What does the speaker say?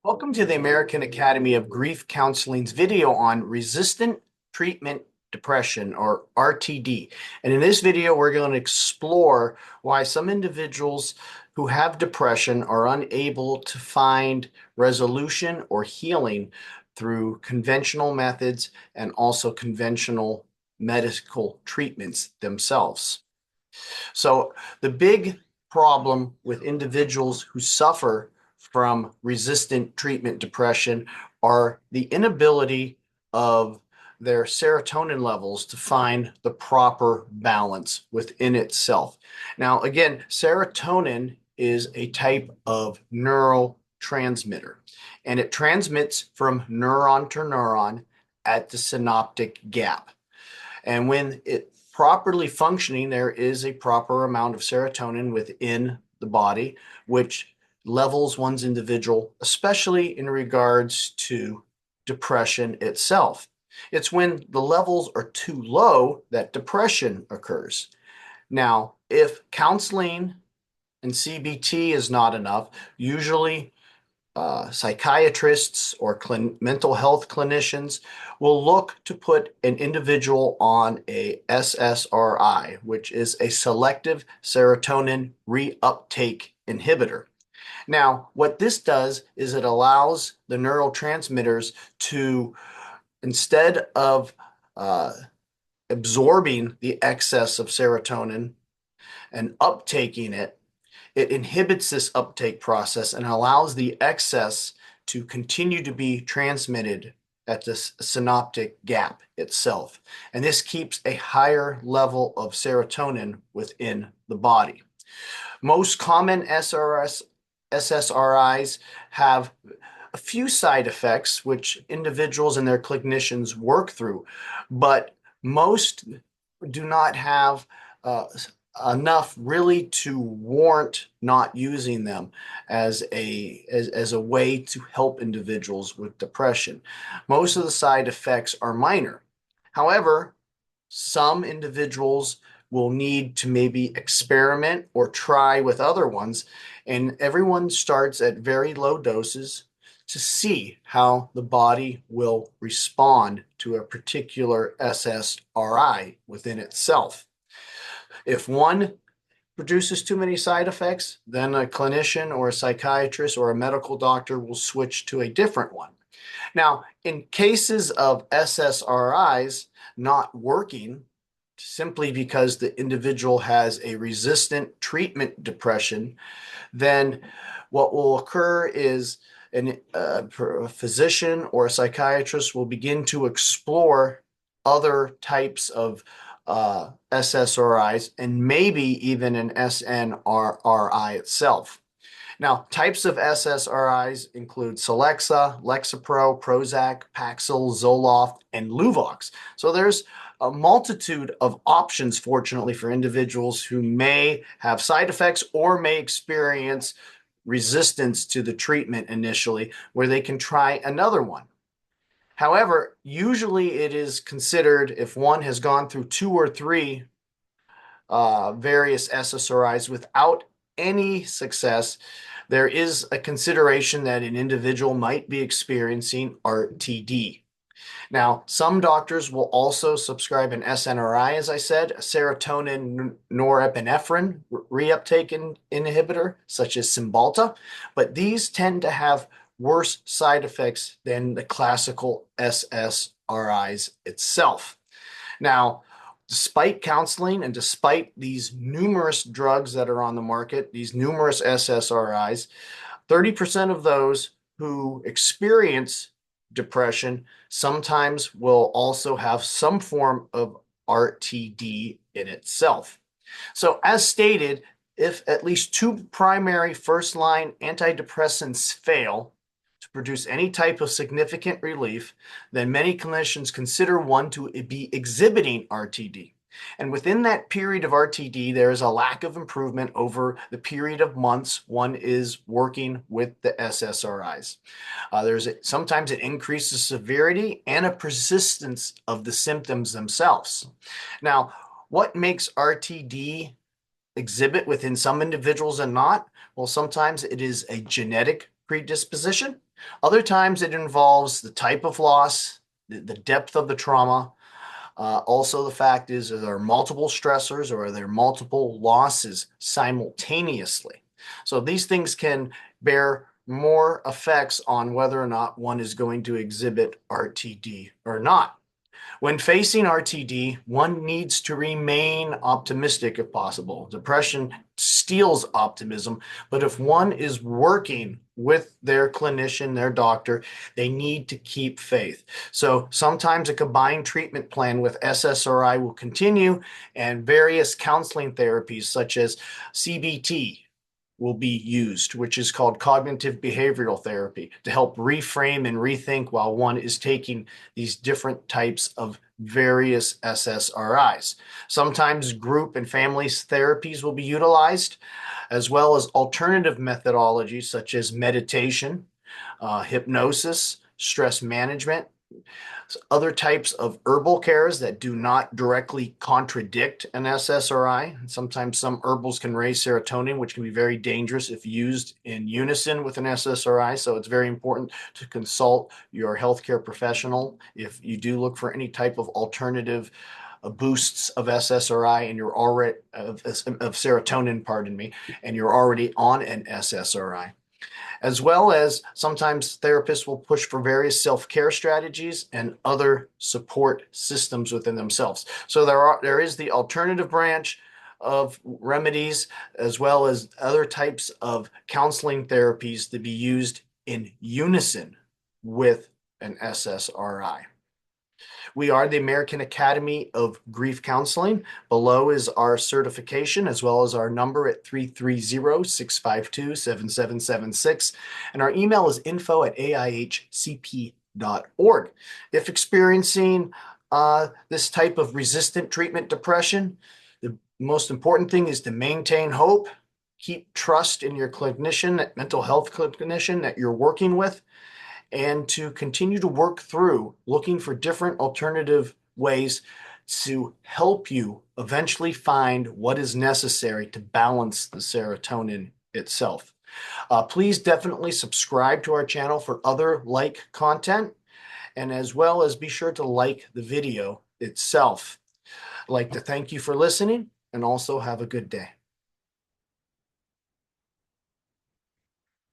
Welcome to the American Academy of Grief Counseling's video on resistant treatment depression, or RTD. And in this video, we're going to explore why some individuals who have depression are unable to find resolution or healing through conventional methods and also conventional medical treatments themselves. So the big problem with individuals who suffer from resistant treatment depression are the inability of their serotonin levels to find the proper balance within itself. Now, again, serotonin is a type of neurotransmitter, and it transmits from neuron to neuron at the synaptic gap. And when it properly functioning, there is a proper amount of serotonin within the body, which levels one's individual, especially in regards to depression itself. It's when the levels are too low that depression occurs. Now, if counseling and CBT is not enough, usually psychiatrists or mental health clinicians will look to put an individual on a SSRI, which is a selective serotonin reuptake inhibitor. Now, what this does is it allows the neurotransmitters to, instead of uh, absorbing the excess of serotonin and uptaking it, it inhibits this uptake process and allows the excess to continue to be transmitted at this synaptic gap itself. And this keeps a higher level of serotonin within the body. Most common SSRIs have a few side effects which individuals and their clinicians work through, but most do not have enough really to warrant not using them as a way to help individuals with depression. Most of the side effects are minor. However, some individuals will need to maybe experiment or try with other ones, and everyone starts at very low doses to see how the body will respond to a particular SSRI within itself. If one produces too many side effects, then a clinician or a psychiatrist or a medical doctor will switch to a different one. Now, in cases of SSRIs not working, simply because the individual has a resistant treatment depression, then what will occur is a physician or a psychiatrist will begin to explore other types of SSRIs and maybe even an SNRI itself. Now, types of SSRIs include Celexa, Lexapro, Prozac, Paxil, Zoloft, and Luvox. So there's a multitude of options, fortunately, for individuals who may have side effects or may experience resistance to the treatment initially, where they can try another one. However, usually it is considered, if one has gone through two or three various SSRIs without any success, there is a consideration that an individual might be experiencing RTD. Now, some doctors will also subscribe an SNRI, as I said, a serotonin norepinephrine reuptake inhibitor, such as Cymbalta, but these tend to have worse side effects than the classical SSRIs itself. Now, despite counseling and despite these numerous drugs that are on the market, these numerous SSRIs, 30% of those who experience depression sometimes will also have some form of RTD in itself. So, as stated, if at least two primary first-line antidepressants fail to produce any type of significant relief, then many clinicians consider one to be exhibiting RTD. And within that period of RTD, there is a lack of improvement over the period of months one is working with the SSRIs. Sometimes it increases severity and a persistence of the symptoms themselves. Now, what makes RTD exhibit within some individuals and not? Well, sometimes it is a genetic predisposition. Other times it involves the type of loss, the depth of the trauma. Also, the fact is, are there multiple stressors or are there multiple losses simultaneously? So these things can bear more effects on whether or not one is going to exhibit RTD or not. When facing RTD, one needs to remain optimistic if possible. Depression steals optimism, but if one is working with their clinician, their doctor, they need to keep faith. So sometimes a combined treatment plan with SSRI will continue, and various counseling therapies such as CBT will be used, which is called cognitive behavioral therapy, to help reframe and rethink while one is taking these different types of various SSRIs. Sometimes group and families therapies will be utilized, as well as alternative methodologies such as meditation, hypnosis, stress management, other types of herbal cares that do not directly contradict an SSRI. Sometimes some herbals can raise serotonin, which can be very dangerous if used in unison with an SSRI. So it's very important to consult your healthcare professional if you do look for any type of alternative boosts of SSRI and you're already of serotonin, pardon me, and you're already on an SSRI. As well as sometimes therapists will push for various self-care strategies and other support systems within themselves. So there is the alternative branch of remedies, as well as other types of counseling therapies to be used in unison with an SSRI. We are the American Academy of Grief Counseling. Below is our certification, as well as our number at 330-652-7776. And our email is info@aihcp.org. If experiencing this type of resistant treatment depression, the most important thing is to maintain hope, keep trust in your clinician, that mental health clinician that you're working with, and to continue to work through looking for different alternative ways to help you eventually find what is necessary to balance the serotonin itself. Please definitely subscribe to our channel for other like content, and as well as be sure to like the video itself. I'd like to thank you for listening and also have a good day.